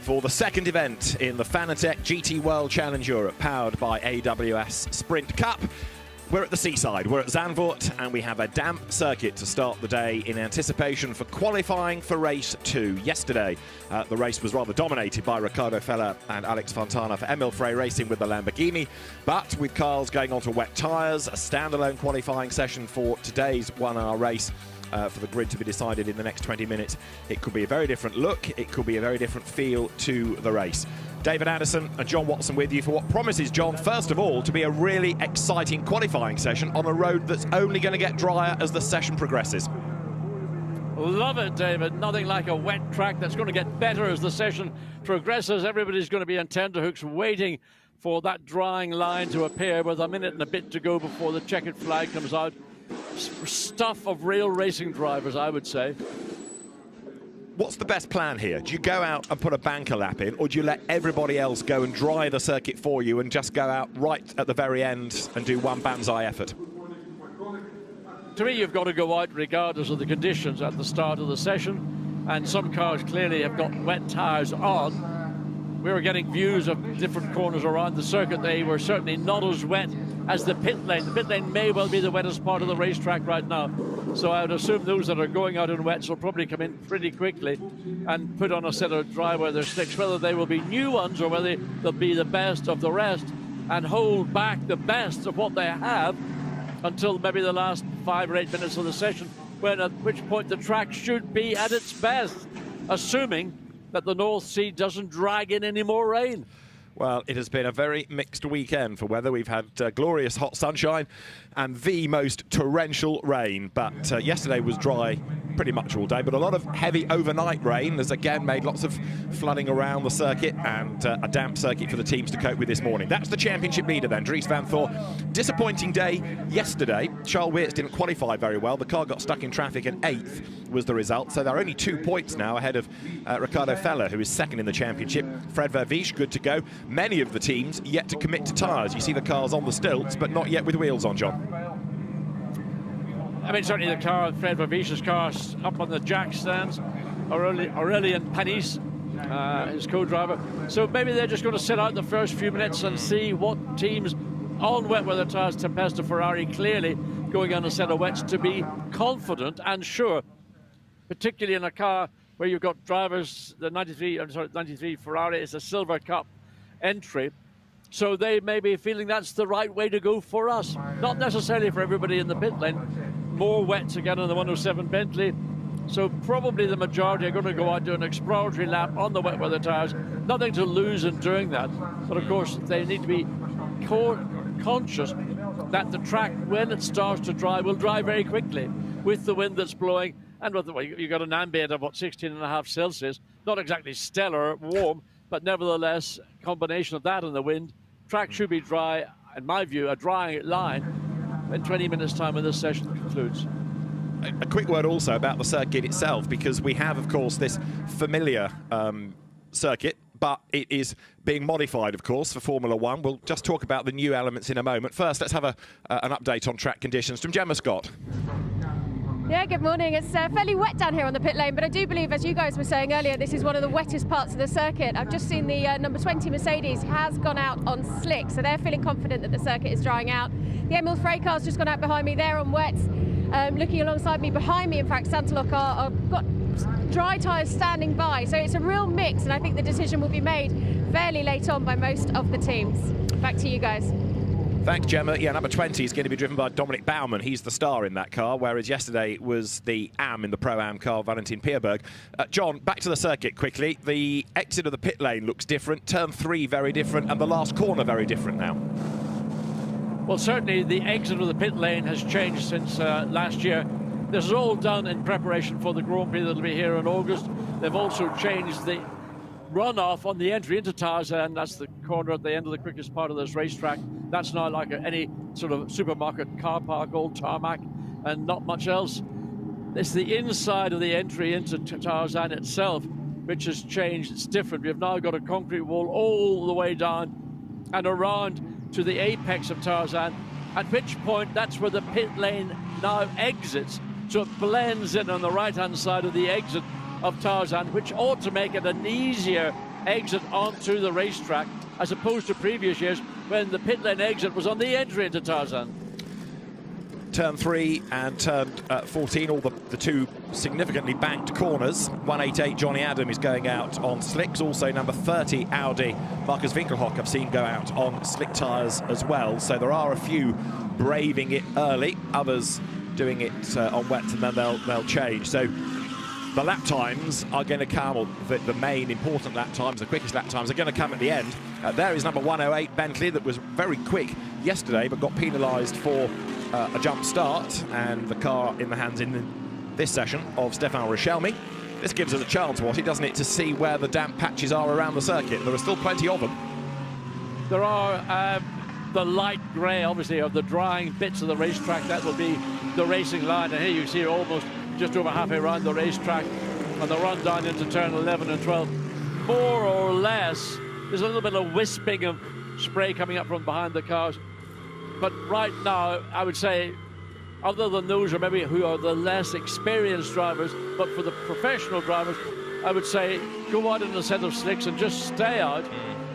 for the second event in the Fanatec GT World Challenge Europe, powered by AWS Sprint Cup. We're at the seaside, we're at Zandvoort, and we have a damp circuit to start the day in anticipation for qualifying for race 2. Yesterday, the race was rather dominated by Riccardo Feller and Alex Fontana for Emil Frey Racing with the Lamborghini, but with cars going onto wet tyres, a standalone qualifying session for today's 1 hour race for the grid to be decided in the next 20 minutes. It could be a very different look, it could be a very different feel to the race. David Anderson and John Watson with you for what promises, John, first of all, to be a really exciting qualifying session on a road that's only going to get drier as the session progresses. Love it, David. Nothing like a wet track that's going to get better as the session progresses. Everybody's going to be on tenterhooks waiting for that drying line to appear with a minute and a bit to go before the checkered flag comes out. Stuff of real racing drivers, I would say. What's the best plan here? Do you go out and put a banker lap in, or do you let everybody else go and dry the circuit for you and just go out right at the very end and do one banzai effort? To me, you've got to go out regardless of the conditions at the start of the session, and some cars clearly have got wet tyres on. We were getting views of different corners around the circuit. They were certainly not as wet as the pit lane. The pit lane may well be the wettest part of the racetrack right now. So I would assume those that are going out in wets will probably come in pretty quickly and put on a set of dry weather slicks, whether they will be new ones or whether they'll be the best of the rest and hold back the best of what they have until maybe the last 5 or 8 minutes of the session, when at which point the track should be at its best, assuming that the North Sea doesn't drag in any more rain. Well, it has been a very mixed weekend for weather. We've had glorious hot sunshine and the most torrential rain. But yesterday was dry pretty much all day, but a lot of heavy overnight rain has again made lots of flooding around the circuit and a damp circuit for the teams to cope with this morning. That's the championship leader then, Dries van Thor. Disappointing day yesterday. Charles Weerts didn't qualify very well. The car got stuck in traffic and 8th was the result. So they're only 2 points now ahead of Riccardo Feller, who is second in the championship. Fred Vervies, good to go. Many of the teams yet to commit to tyres. You see the cars on the stilts, but not yet with wheels on, John. I mean, certainly the car, Fred Vervies' car, up on the jack stands. Aurélien Panis, his co-driver. So maybe they're just going to sit out the first few minutes and see what teams on wet weather tyres. Tempesta Ferrari clearly going on a set of wets to be confident and sure, particularly in a car where you've got drivers. The 93 Ferrari is a Silver Cup entry. So they may be feeling that's the right way to go for us. Not necessarily for everybody in the pit lane. More wets again on the 107 Bentley. So probably the majority are going to go out and do an exploratory lap on the wet weather tyres. Nothing to lose in doing that. But of course, they need to be conscious that the track, when it starts to dry, will dry very quickly with the wind that's blowing. And with the way you've got an ambient of, 16.5 Celsius. Not exactly stellar warm, but nevertheless, combination of that and the wind. Track should be dry, in my view, a dry line in 20 minutes' time when this session concludes. A quick word also about the circuit itself, because we have, of course, this familiar circuit, but it is being modified, of course, for Formula One. We'll just talk about the new elements in a moment. First, let's have an update on track conditions from Gemma Scott. Yeah, good morning. It's fairly wet down here on the pit lane, but I do believe, as you guys were saying earlier, this is one of the wettest parts of the circuit. I've just seen the number 20 Mercedes has gone out on slick, so they're feeling confident that the circuit is drying out. The Emil Frey car's just gone out behind me. They're on wets. Looking alongside me, behind me, in fact, Santalok are got dry tyres standing by. So it's a real mix, and I think the decision will be made fairly late on by most of the teams. Back to you guys. Thanks, Gemma. Yeah, number 20 is going to be driven by Dominic Baumann. He's the star in that car, whereas yesterday was the AM in the Pro-Am car, Valentin Pierberg. John, back to the circuit quickly. The exit of the pit lane looks different, turn 3 very different, and the last corner very different now. Well, certainly the exit of the pit lane has changed since last year. This is all done in preparation for the Grand Prix that'll be here in August. They've also changed the runoff on the entry into Tarzan. That's the corner at the end of the quickest part of this racetrack. That's now like any sort of supermarket car park, old tarmac, and not much else. It's the inside of the entry into Tarzan itself which has changed. It's different. We've now got a concrete wall all the way down and around to the apex of Tarzan, at which point that's where the pit lane now exits. So it blends in on the right-hand side of the exit of Tarzan, which ought to make it an easier exit onto the racetrack, as opposed to previous years when the pit lane exit was on the entry into Tarzan. Turn 3 and turn 14, all the two significantly banked corners. 188 Johnny Adam is going out on slicks. Also number 30 Audi Marcus Winkelhock I've seen go out on slick tyres as well. So there are a few braving it early, others doing it on wet, and then they'll change. So the lap times are going to come, or the main important lap times, the quickest lap times are going to come at the end. There is number 108 Bentley, that was very quick yesterday but got penalised for a jump start, and the car in the hands in this session of Stefan Richelme. This gives us a chance, doesn't it, to see where the damp patches are around the circuit. There are still plenty of them. There are the light grey, obviously, of the drying bits of the racetrack. That will be the racing line, and here you see almost just over halfway around the racetrack on the run down into turn 11 and 12. More or less, there's a little bit of wisping of spray coming up from behind the cars. But right now, I would say, other than those who are the less experienced drivers, but for the professional drivers, I would say go out in a set of slicks and just stay out,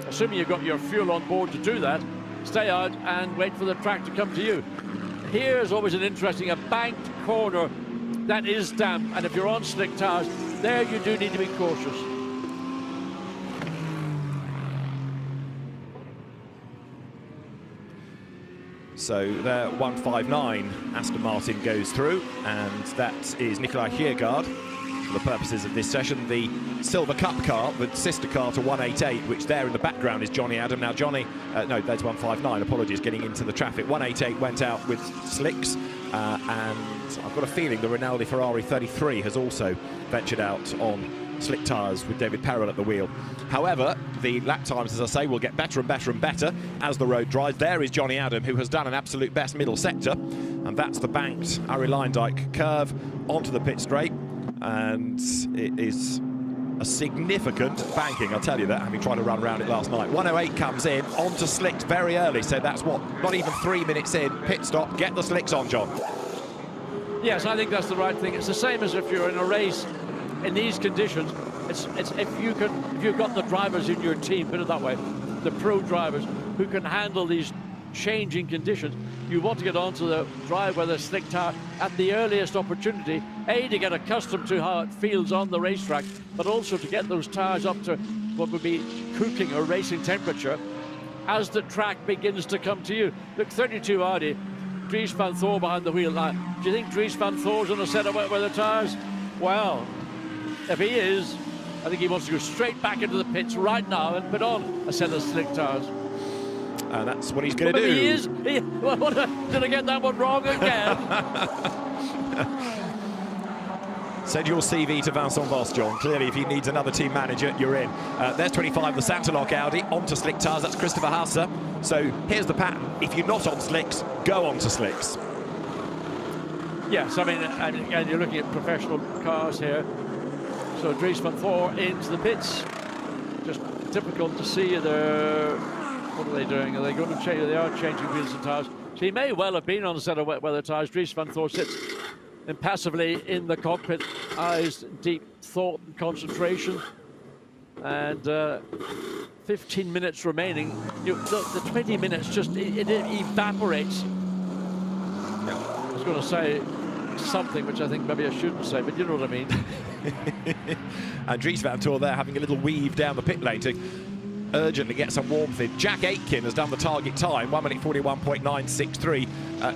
assuming you've got your fuel on board to do that, stay out and wait for the track to come to you. Here is always an interesting, a banked corner that is damp, and if you're on slick tyres, there you do need to be cautious. So there, 159 Aston Martin goes through, and that is Nikolai Kjærgaard. For the purposes of this session, the Silver Cup car, the sister car to 188, which there in the background is Johnny Adam. Now Johnny, no, that's 159, apologies, getting into the traffic. 188 went out with slicks, and I've got a feeling the Rinaldi Ferrari 33 has also ventured out on slick tyres with David Perrell at the wheel. However, the lap times, as I say, will get better and better and better as the road dries. There is Johnny Adam, who has done an absolute best middle sector, and that's the banked Arie Luyendyk curve onto the pit straight, and it is a significant banking, I'll tell you that, having tried to run around it last night. 108 comes in, onto slicks very early, so that's what, not even 3 minutes in, pit stop, get the slicks on, John. Yes, I think that's the right thing. It's the same as if you're in a race in these conditions. It's if you've got the drivers in your team, put it that way, the pro drivers who can handle these changing conditions, you want to get onto the drive with a slick tyre at the earliest opportunity, A, to get accustomed to how it feels on the racetrack, but also to get those tyres up to what would be cooking or racing temperature as the track begins to come to you. Look, 32 Audi, Dries van Thor behind the wheel now. Do you think Dries van Thor's on a set of wet weather tyres? Well, if he is, I think he wants to go straight back into the pits right now and put on a set of slick tyres. That's what he's going to do. He is. Did I get that one wrong again? Send your CV to Vincent Voss, John. Clearly, if he needs another team manager, you're in. There's 25, the Santalok Audi, onto slick tyres. That's Christopher Hasse. So here's the pattern. If you're not on slicks, go onto slicks. Yes, I mean, and you're looking at professional cars here. So Dries van Thor into the pits. Just difficult to see. What are they doing? Are they going to change? They are changing wheels and tyres. So he may well have been on a set of wet weather tyres. Dries van Thor sits impassively in the cockpit, eyes deep thought and concentration. And 15 minutes remaining. The 20 minutes just it evaporates. I was going to say something which I think maybe I shouldn't say, but you know what I mean. And Dries van Thor there having a little weave down the pit lane to urgently get some warmth in. Jack Aitken has done the target time, 1 minute 41.963.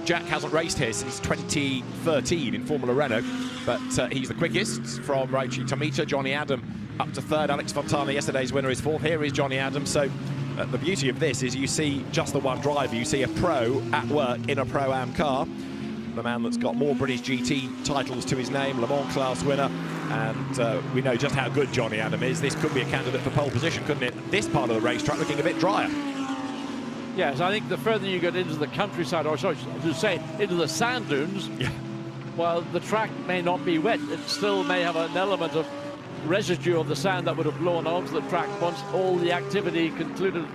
Jack hasn't raced here since 2013 in Formula Renault, but he's the quickest from Raichi Tomita. Johnny Adam up to third. Alex Fontana, yesterday's winner, is fourth. Here is Johnny Adam. So the beauty of this is you see just the one driver. You see a pro at work in a Pro-Am car. The man that's got more British GT titles to his name, Le Mans class winner, and we know just how good Johnny Adam is. This could be a candidate for pole position, couldn't it? This part of the racetrack looking a bit drier. Yes, I think the further you get into the countryside, or sorry, to say into the sand dunes, while the track may not be wet, it still may have an element of residue of the sand that would have blown onto the track once all the activity concluded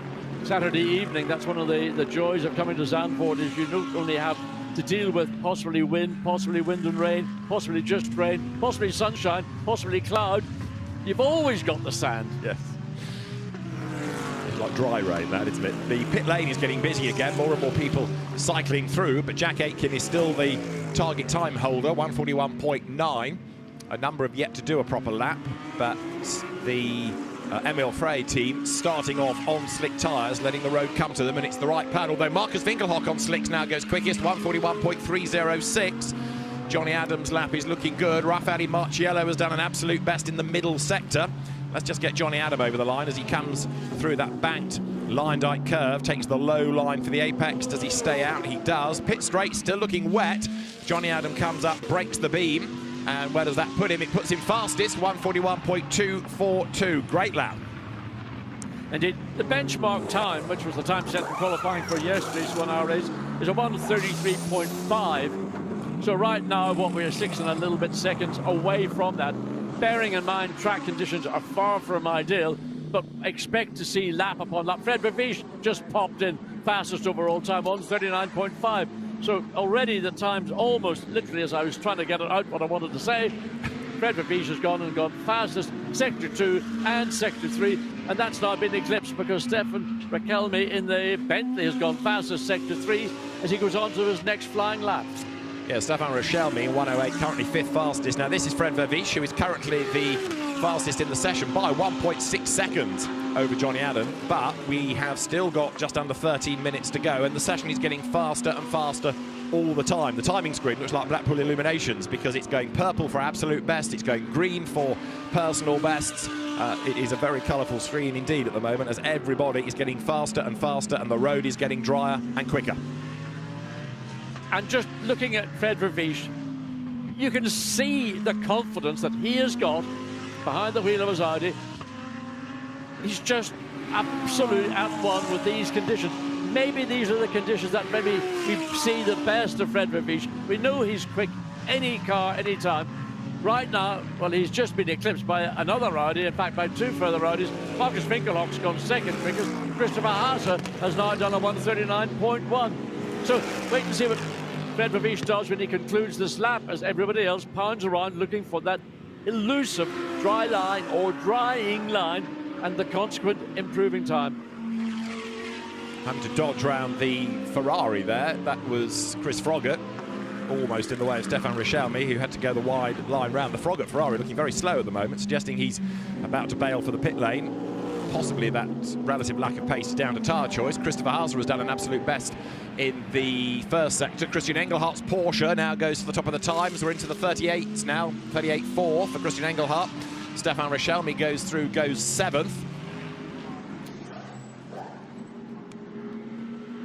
Saturday evening. That's one of the joys of coming to Zandvoort, is you not only have to deal with possibly wind and rain, possibly just rain, possibly sunshine, possibly cloud. You've always got the sand. Yes. Like dry rain, that, isn't it? The pit lane is getting busy again, more and more people cycling through, but Jack Aitken is still the target time holder, 1:41.9. A number have yet to do a proper lap, but the Emil Frey team starting off on slick tyres, letting the road come to them, and it's the right pad, although Marcus Winkelhock on slicks now goes quickest, 1:41.306. Johnny Adams' lap is looking good. Raffaele Marciello has done an absolute best in the middle sector. Let's just get Johnny Adam over the line as he comes through that banked line-dike curve, takes the low line for the apex. Does he stay out? He does. Pit straight, still looking wet. Johnny Adam comes up, breaks the beam. And where does that put him? It puts him fastest, 1:41.242. Great lap. Indeed, the benchmark time, which was the time set for qualifying for yesterday's 1 hour race, is a 1:33.5. So right now, what we're 6 and a little bit seconds away from that. Bearing in mind, track conditions are far from ideal, but expect to see lap upon lap. Fred Vervies just popped in fastest overall time, 1:39.5. So already the time's almost literally, as I was trying to get it out what I wanted to say, Fred Vervies has gone fastest sector 2 and sector 3, and that's now been eclipsed because Stefan Rakelmi in the Bentley has gone fastest sector 3 as he goes on to his next flying lap. Yeah, Stefan Rakelmi, 1:08, currently 5th fastest. Now, this is Fred Vervies, who is currently the fastest in the session by 1.6 seconds over Johnny Adam, but we have still got just under 13 minutes to go, and the session is getting faster and faster all the time. The timing screen looks like Blackpool Illuminations because it's going purple for absolute best, it's going green for personal bests. It is a very colourful screen indeed at the moment as everybody is getting faster and faster and the road is getting drier and quicker. And just looking at Fred Vervies, you can see the confidence that he has got behind the wheel of his Audi. He's just absolutely at one with these conditions. Maybe these are the conditions that maybe we see the best of Fred Vervies. We know he's quick, any car, any time. Right now, well, he's just been eclipsed by another Audi, in fact, by 2 further Audis. Marcus Winkelhock's gone second quickest. Christopher Haase has now done a 1:39.1. So wait and see what Fred Vervies does when he concludes this lap as everybody else pounds around looking for that elusive dry line or drying line and the consequent improving time. Having to dodge round the Ferrari there. That was Chris Froggatt, almost in the way of Stefan Rakelmi, who had to go the wide line round. The Froggatt Ferrari looking very slow at the moment, suggesting he's about to bail for the pit lane. Possibly that relative lack of pace is down to tyre choice. Christopher Haase has done an absolute best in the first sector. Christian Engelhardt's Porsche now goes to the top of the times. We're into the 38s now, 38.4 for Christian Engelhardt. Stefan Rakelmi goes through, goes 7th.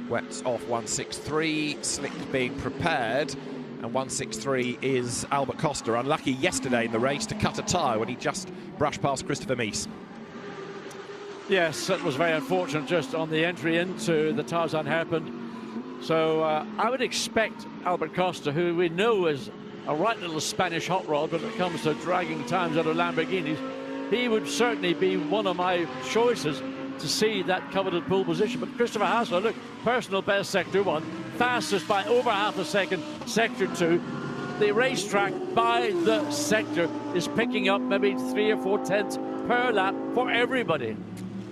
Wets off 163, slick being prepared, and 163 is Albert Costa. Unlucky yesterday in the race to cut a tyre when he just brushed past Christopher Mies. Yes, that was very unfortunate just on the entry into the Tarzan hairpin. So I would expect Albert Costa, who we know is a right little Spanish hot rod when it comes to dragging times out of Lamborghinis, he would certainly be one of my choices to see that coveted pole position. But Christopher Haase, look, personal best sector 1, fastest by over half a second, sector 2. The racetrack by the sector is picking up maybe 3 or 4 tenths per lap for everybody.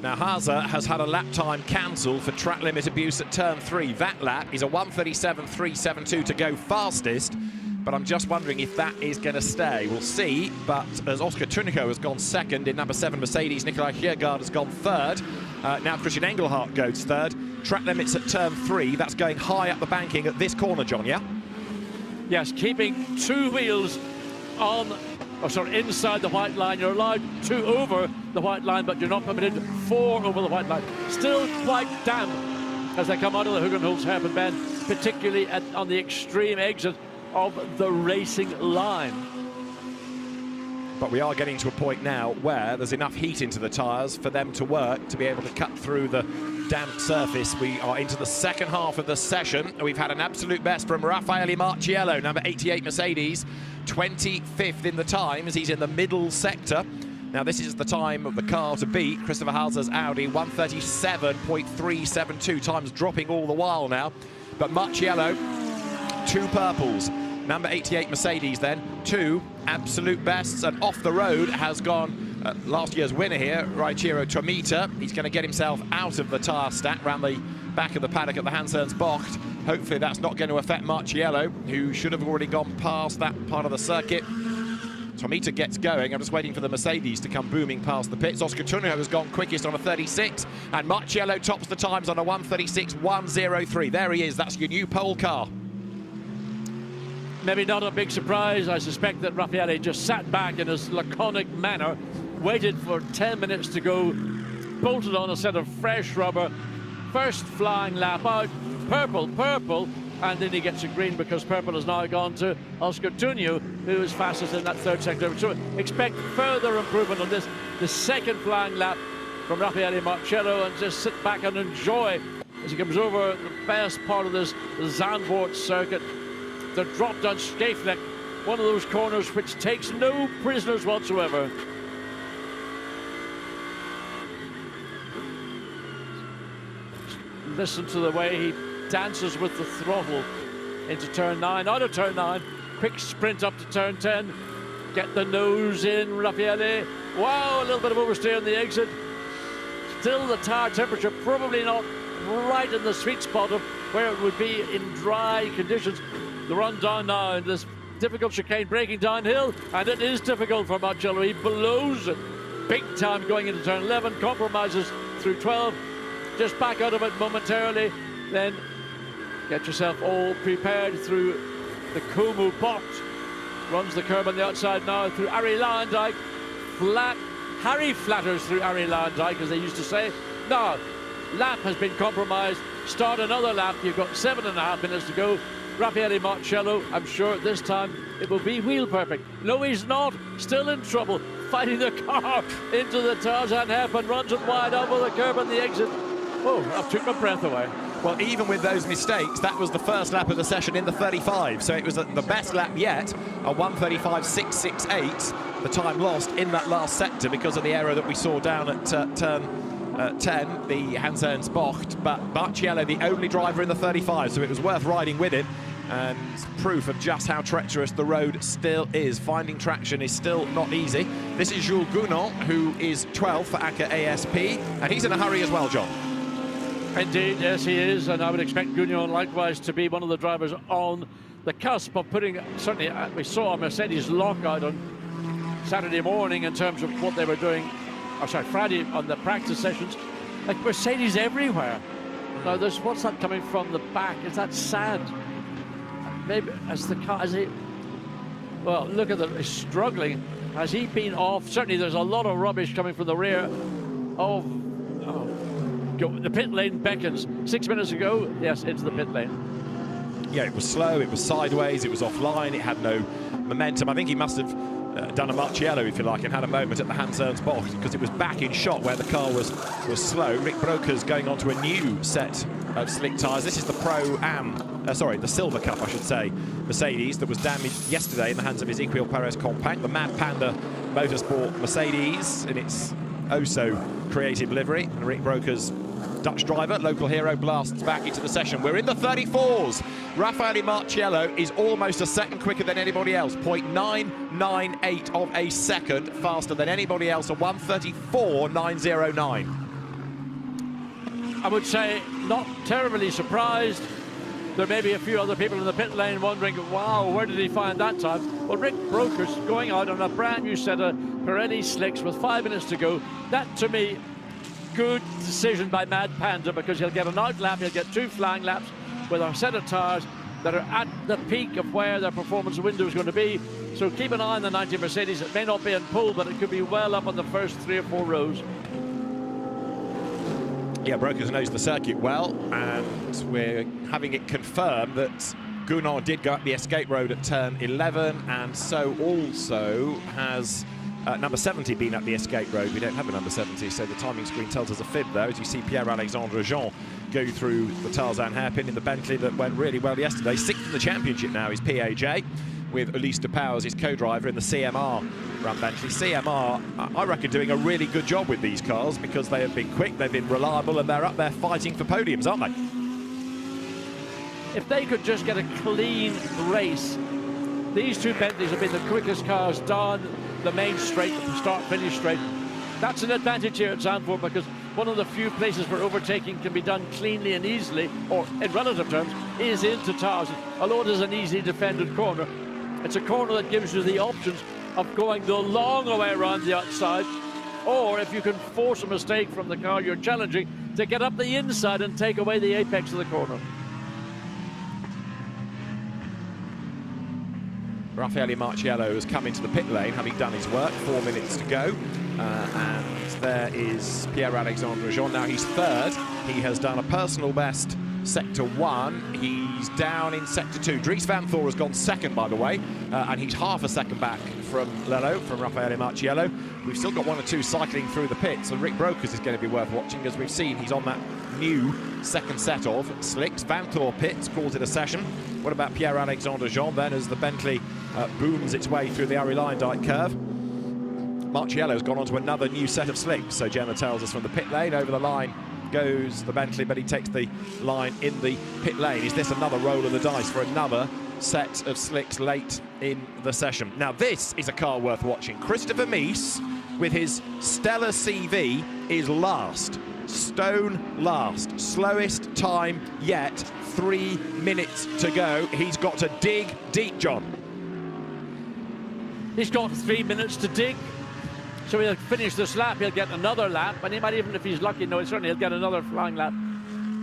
Now, Haase has had a lap time cancelled for track limit abuse at turn 3. That lap is a 1:37.372 to go fastest, but I'm just wondering if that is going to stay. We'll see, but as Oscar Tunico has gone second in number 7 Mercedes, Nikolai Kjærgaard has gone third. Now Christian Engelhardt goes third. Track limits at turn 3. That's going high up the banking at this corner, John, yeah? Yes, keeping 2 wheels on, inside the white line. You're allowed 2 over the white line, but you're not permitted 4 over the white line. Still quite damp as they come out of the Hugenholz hairpin bend, particularly on the extreme exit of the racing line. But we are getting to a point now where there's enough heat into the tyres for them to work, to be able to cut through the damp surface. We are into the second half of the session. We've had an absolute best from Raffaele Marciello, number 88 Mercedes, 25th in the times. He's in the middle sector. Now, this is the time of the car to beat Christopher Haase's Audi, 1:37.372, times dropping all the while now. But Marciello, 2 purples. Number 88 Mercedes then, 2 absolute bests, and off the road has gone last year's winner here, Reichiro Tomita. He's going to get himself out of the tyre stack round the back of the paddock at the Hansens Bocht. Hopefully that's not going to affect Marchiello, who should have already gone past that part of the circuit. Tomita gets going. I'm just waiting for the Mercedes to come booming past the pits. Oscar Tunio has gone quickest on a 36, and Marchiello tops the times on a 1:36.103. There he is. That's your new pole car. Maybe not a big surprise. I suspect that Raffaele just sat back in his laconic manner, waited for 10 minutes to go, bolted on a set of fresh rubber, first flying lap out, purple, and then he gets a green because purple has now gone to Oscar Tunio, who is fastest in that third sector. So expect further improvement on this. The second flying lap from Raffaele Marchiello, and just sit back and enjoy as he comes over the best part of this Zandvoort circuit. The drop down Skafneck, one of those corners which takes no prisoners whatsoever. Listen to the way he dances with the throttle into turn 9, out of turn 9, quick sprint up to turn 10, get the nose in, Raffaele. Wow, a little bit of oversteer on the exit. Still the tire temperature probably not right in the sweet spot of where it would be in dry conditions. The run down now in this difficult chicane, breaking downhill, and it is difficult for Marchiello. He blows it big time going into turn 11, compromises through 12, just back out of it momentarily, then get yourself all prepared through the Como box. Runs the curb on the outside now through Arie Luijendijk. Harry flatters through Arie Luijendijk, as they used to say. Now, lap has been compromised. Start another lap. You've got 7.5 minutes to go. Raffaele Marchiello, I'm sure this time it will be wheel perfect. No, he's not. Still in trouble. Fighting the car into the Tarzan hairpin, runs it wide over the curb on the exit. Oh, I took my breath away. Well, even with those mistakes, that was the first lap of the session in the 35. So it was the best lap yet, a 1:35.668. The time lost in that last sector because of the error that we saw down at turn 10, the Hansens Bocht. But Marchiello, the only driver in the 35, so it was worth riding with it. And proof of just how treacherous the road still is. Finding traction is still not easy. This is Jules Gounon, who is 12th for ACA ASP, and he's in a hurry as well, John. Indeed, yes, he is, and I would expect Gounon likewise to be one of the drivers on the cusp of putting, certainly we saw a Mercedes lockout on Saturday morning in terms of what they were doing, Friday on the practice sessions, like Mercedes everywhere. Now, what's that coming from the back? Is that sand? Maybe as the car, well, look at he's struggling. Has he been off? Certainly there's a lot of rubbish coming from the rear of the pit lane beckons. 6 minutes ago, yes, into the pit lane. Yeah, it was slow, it was sideways, it was offline, it had no momentum. I think he must have done a Marchiello, if you like, and had a moment at the Hansens Bocht because it was back in shot where the car was slow. Rick Broker's going on to a new set of slick tyres. This is the the Silver Cup, I should say, Mercedes that was damaged yesterday in the hands of Ezequiel Perez Compact. The Mad Panda Motorsport Mercedes in its oh-so-creative livery. And Rick Broker's Dutch driver, local hero, blasts back into the session. We're in the 34s. Raffaele Marchiello is almost a second quicker than anybody else. 0.998 of a second faster than anybody else, a 1:34.909. I would say not terribly surprised. There may be a few other people in the pit lane wondering, wow, where did he find that time? Well, Rick Broker's going out on a brand new set of Pirelli slicks with 5 minutes to go. That, to me, good decision by Mad Panda, because he'll get an out lap, he'll get 2 flying laps with a set of tyres that are at the peak of where their performance window is going to be. So keep an eye on the 90 Mercedes. It may not be in pole, but it could be well up on the first 3 or 4 rows. Yeah, Brokers knows the circuit well, and we're having it confirmed that Gounon did go up the escape road at turn 11, and so also has number 70 been up the escape road. We don't have a number 70, so the timing screen tells us a fib, though, as you see Pierre-Alexandre Jean go through the Tarzan hairpin in the Bentley that went really well yesterday. 6th in the championship now is PAJ, with Ulysse de Pauw, his co-driver in the CMR run Bentley. CMR, I reckon, doing a really good job with these cars because they have been quick, they've been reliable, and they're up there fighting for podiums, aren't they? If they could just get a clean race these two Bentleys have been the quickest cars down the main straight, the start-finish straight. That's an advantage here at Zandvoort, because one of the few places where overtaking can be done cleanly and easily, or in relative terms, is into Towers. Although it is an easily defended corner, it's a corner that gives you the options of going the long way around the outside, or if you can force a mistake from the car you're challenging, to get up the inside and take away the apex of the corner. Raffaele Marciello has come into the pit lane, having done his work. 4 minutes to go. And there is Pierre-Alexandre Jean. Now he's third. He has done a personal best Sector 1. He's down in Sector 2. Dries Vanthoor has gone second, by the way, and he's half a second back from Lello, from Raffaele Marciello. We've still got 1 or 2 cycling through the pits, and Rick Brokers is going to be worth watching. As we've seen, he's on that new second set of slicks. Vanthoor pits, calls it a session. What about Pierre-Alexandre Jean then, as the Bentley booms its way through the Arie-Luyendyk curve? Marciello's gone on to another new set of slicks, so Gemma tells us from the pit lane. Over the line goes the Bentley, but he takes the line in the pit lane. Is this another roll of the dice for another set of slicks late in the session? Now this is a car worth watching. Christopher Mies, with his stellar CV, is last. Stone last. Slowest time yet. 3 minutes to go. He's got to dig deep, John. He's got 3 minutes to dig. So he'll finish this lap, he'll get another lap, and he might, even if he's lucky, no, certainly he'll get another flying lap.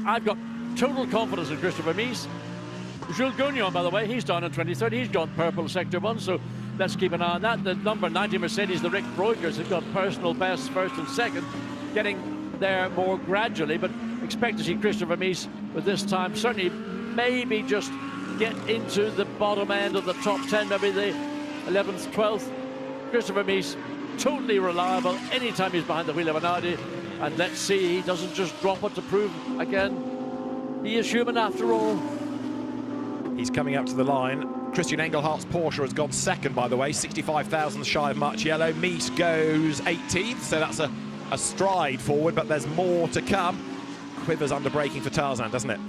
I've got total confidence in Christopher Mies. Jules Gounon, by the way, he's down in 23rd. He's got purple Sector 1, so let's keep an eye on that. The number 90 Mercedes, the Rick Breukers, have got personal best first and second, getting there more gradually, but expect to see Christopher Mies with this time certainly maybe just get into the bottom end of the top 10, maybe the 11th, 12th. Christopher Mies, totally reliable anytime he's behind the wheel of an Audi, and let's see he doesn't just drop it to prove again he is human after all. He's coming up to the line. Christian Engelhardt's Porsche has gone second, by the way, 65,000 shy of Marciello. Mies goes 18th, so that's a stride forward, but there's more to come. Quivers under braking for Tarzan, doesn't it?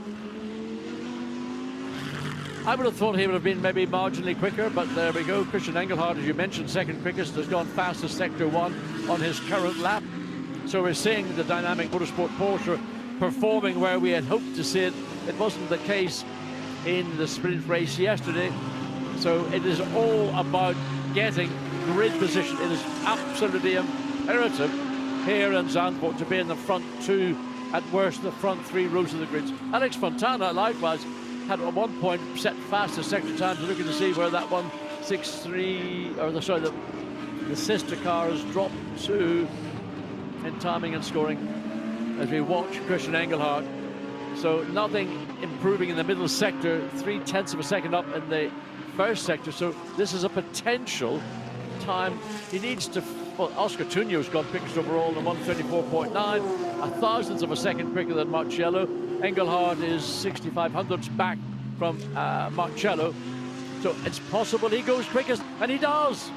I would have thought he would have been maybe marginally quicker, but there we go. Christian Engelhardt, as you mentioned, second quickest, has gone fastest Sector 1 on his current lap. So we're seeing the dynamic motorsport Porsche performing where we had hoped to see it. It wasn't the case in the sprint race yesterday. So it is all about getting grid position. It is absolutely imperative here in Zandvoort to be in the front two, at worst the front 3 rows of the grids. Alex Fontana, likewise, had at one point set fastest sector times. Looking to see where that 1:63, or the sister car has dropped to in timing and scoring as we watch Christian Engelhardt. So nothing improving in the middle sector, 0.3 of a second up in the first sector. So this is a potential time. He needs to, well, Oscar Tunio's got quickest overall in 1:34.9, a thousandth of a second quicker than Marciello. Engelhardt is 6,500ths back from Marciello. So it's possible he goes quickest, and he does.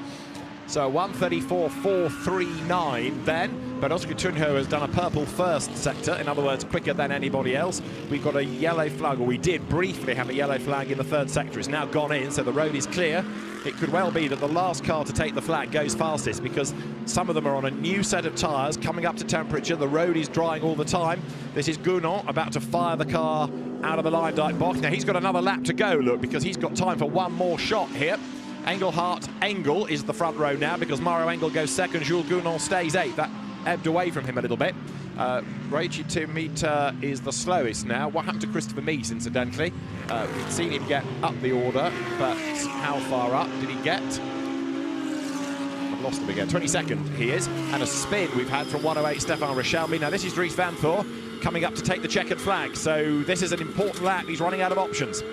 So 1:34.439 then, but Oscar Tunjo has done a purple first sector, in other words, quicker than anybody else. We've got a yellow flag, or we did briefly have a yellow flag in the third sector. It's now gone in, so the road is clear. It could well be that the last car to take the flag goes fastest, because some of them are on a new set of tyres, coming up to temperature. The road is drying all the time. This is Gounon about to fire the car out of the Luyendyk box. Now he's got another lap to go, look, because he's got time for one more shot here. Engelhardt, Engel is the front row now, because Mario Engel goes second, Jules Gounon stays 8th. That ebbed away from him a little bit. Reichi Tomita is the slowest now. What happened to Christopher Mies, incidentally? We've seen him get up the order, but how far up did he get? I've lost him again. 22nd he is, and a spin we've had from 108 Stefan Richelmy. Now this is Dries Vanthoor coming up to take the checkered flag, so this is an important lap. He's running out of options.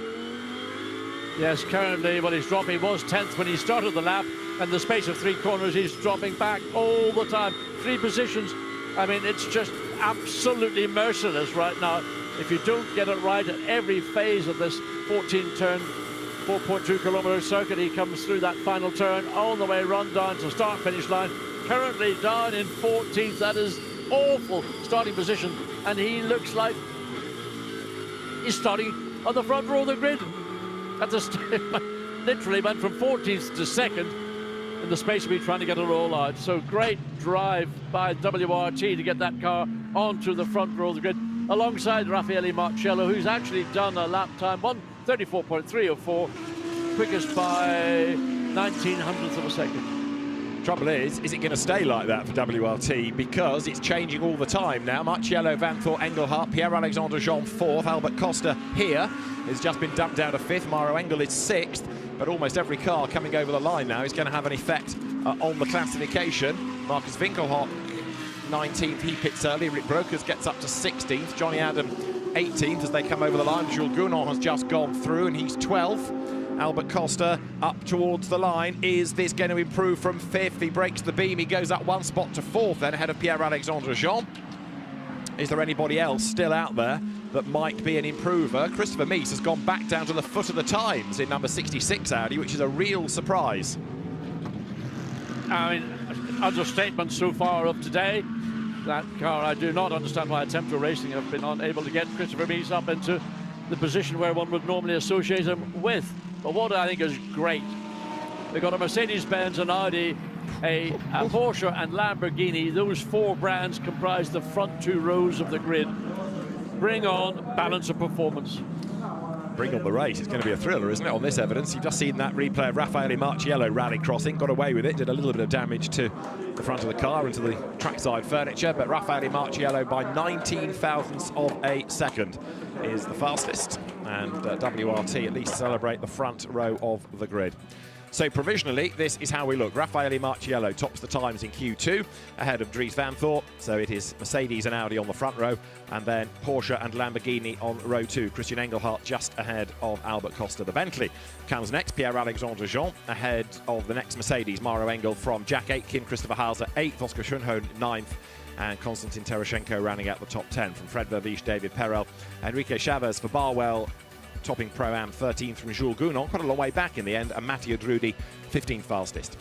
Yes, currently, well, he's dropping. He was 10th when he started the lap, and the space of 3 corners, he's dropping back all the time. 3 positions. I mean, it's just absolutely merciless right now. If you don't get it right at every phase of this 14-turn, 4.2-kilometre circuit, he comes through that final turn, all the way run down to start-finish line. Currently down in 14th. That is awful starting position, and he looks like he's starting on the front row of the grid. At the literally went from 14th to 2nd in the space of me trying to get a roll out. So great drive by WRT to get that car onto the front row of the grid, alongside Raffaele Marcello, who's actually done a lap time, 1:34.304, quickest by 1900th of a second. Trouble is it going to stay like that for WRT? Because it's changing all the time now. Marcello, Vanthoor, Engelhardt, Pierre-Alexandre Jean 4th, Albert Costa here has just been dumped down to 5th, Maro Engel is 6th, but almost every car coming over the line now is going to have an effect on the classification. Marcus Winkelhock, 19th, he pits early. Rick Brokers gets up to 16th. Johnny Adam, 18th as they come over the line. Jules Gounon has just gone through and he's 12th. Albert Costa up towards the line. Is this going to improve from 5th? He breaks the beam. He goes up 1 spot to 4th then, ahead of Pierre-Alexandre Jean. Is there anybody else still out there that might be an improver? Christopher Mies has gone back down to the foot of the times in number 66 Audi, which is a real surprise. I mean, understatement so far of today. That car, I do not understand why Attempto Racing have been unable to get Christopher Mies up into the position where one would normally associate him with. But what I think is great, we've got a Mercedes-Benz, an Audi, a Porsche and Lamborghini. Those 4 brands comprise the front 2 rows of the grid. Bring on balance of performance. Bring on the race. It's going to be a thriller, isn't it, on this evidence? You've just seen that replay of Raffaele Marciello rally crossing, got away with it, did a little bit of damage to the front of the car and to the trackside furniture, but Raffaele Marciello by 19 thousandths of a second is the fastest, and WRT at least celebrate the front row of the grid. So provisionally, this is how we look. Raffaele Marciello tops the times in Q2, ahead of Dries Vanthoor. So it is Mercedes and Audi on the front row, and then Porsche and Lamborghini on row 2. Christian Engelhardt just ahead of Albert Costa. The Bentley comes next. Pierre-Alexandre Jean ahead of the next Mercedes. Maro Engel from Jack Aitken, Christopher Hauser 8th, Oscar Schoenhoven 9th, and Konstantin Terashenko rounding out the top 10 from Fred Verviche, David Perel, Enrique Chavez for Barwell, topping Pro-Am 13th from Jules Gounon, quite a long way back in the end, and Matteo Drudi 15th fastest.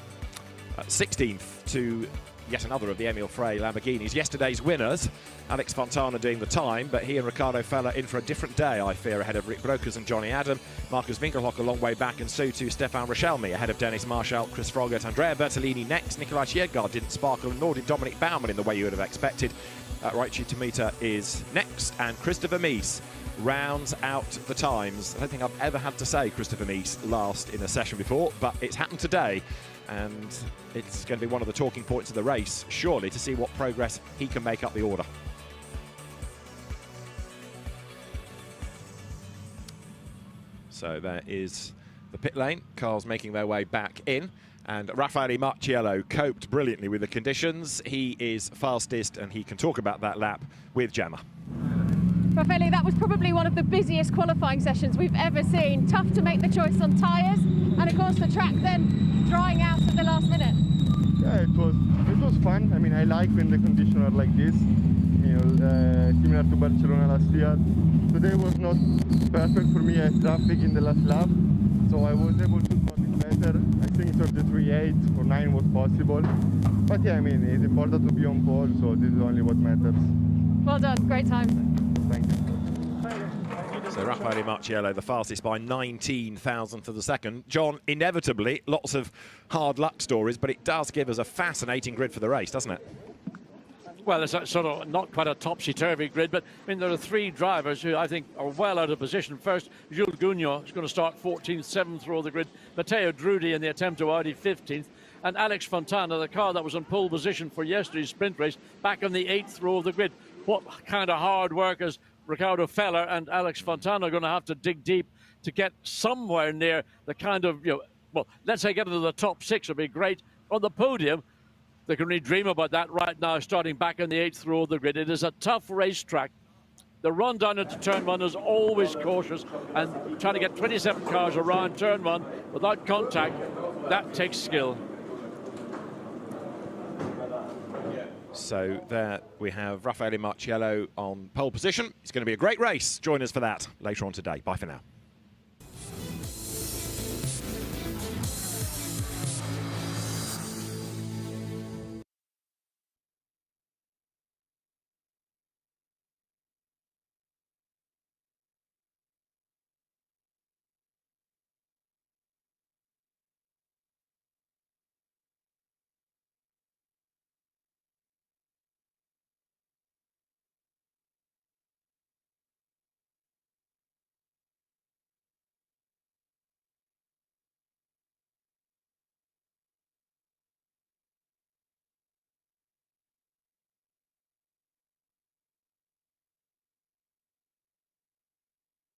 16th to yet another of the Emil Frey Lamborghinis. Yesterday's winners, Alex Fontana doing the time, but he and Ricardo Feller in for a different day, I fear, ahead of Rick Brokers and Johnny Adam. Marcus Winkelhock a long way back, and so too Stefan Richelmy ahead of Dennis Marshall, Chris Froggatt, Andrea Bertolini next. Nikolai Kjærgaard didn't sparkle, nor did Dominic Baumann in the way you would have expected. Reichi Tomita is next, and Christopher Mies rounds out the times. I don't think I've ever had to say Christopher Mies last in a session before, but it's happened today, and it's going to be one of the talking points of the race, surely, to see what progress he can make up the order. So there is the pit lane, cars making their way back in, and Raffaele Marciello coped brilliantly with the conditions. He is fastest, and he can talk about that lap with Gemma. Raffaele, that was probably one of the busiest qualifying sessions we've ever seen. Tough to make the choice on tyres, and of course the track then drying out at the last minute. Yeah, it was fun. I mean, I like when the conditions are like this, you know, similar to Barcelona last year. Today was not perfect for me. I had traffic in the last lap, so I was able to do a bit better. I think sort of the 3.8 or 9 was possible. But yeah, I mean, it's important to be on pole, so this is only what matters. Well done, great time. Thank you. So Raffaele Marciello, the fastest by 19 thousandths of a second. John, inevitably, lots of hard luck stories, but it does give us a fascinating grid for the race, doesn't it? Well, it's sort of not quite a topsy-turvy grid, but I mean, there are 3 drivers who I think are well out of position. First, Jules Gounon is going to start 14th, 7th row of the grid. Matteo Drudi in the Attempto Audi 15th. And Alex Fontana, the car that was in pole position for yesterday's sprint race, back on the 8th row of the grid. What kind of hard work is Ricardo Feller and Alex Fontana going to have to dig deep to get somewhere near the kind of, you know, well, let's say get into the top 6 would be great. On the podium, they can really dream about that right now, starting back on the 8th row of the grid. It is a tough racetrack. The run down into turn 1 is always cautious, and trying to get 27 cars around turn 1 without contact, that takes skill. So there we have Raffaele Marciello on pole position. It's going to be a great race. Join us for that later on today. Bye for now.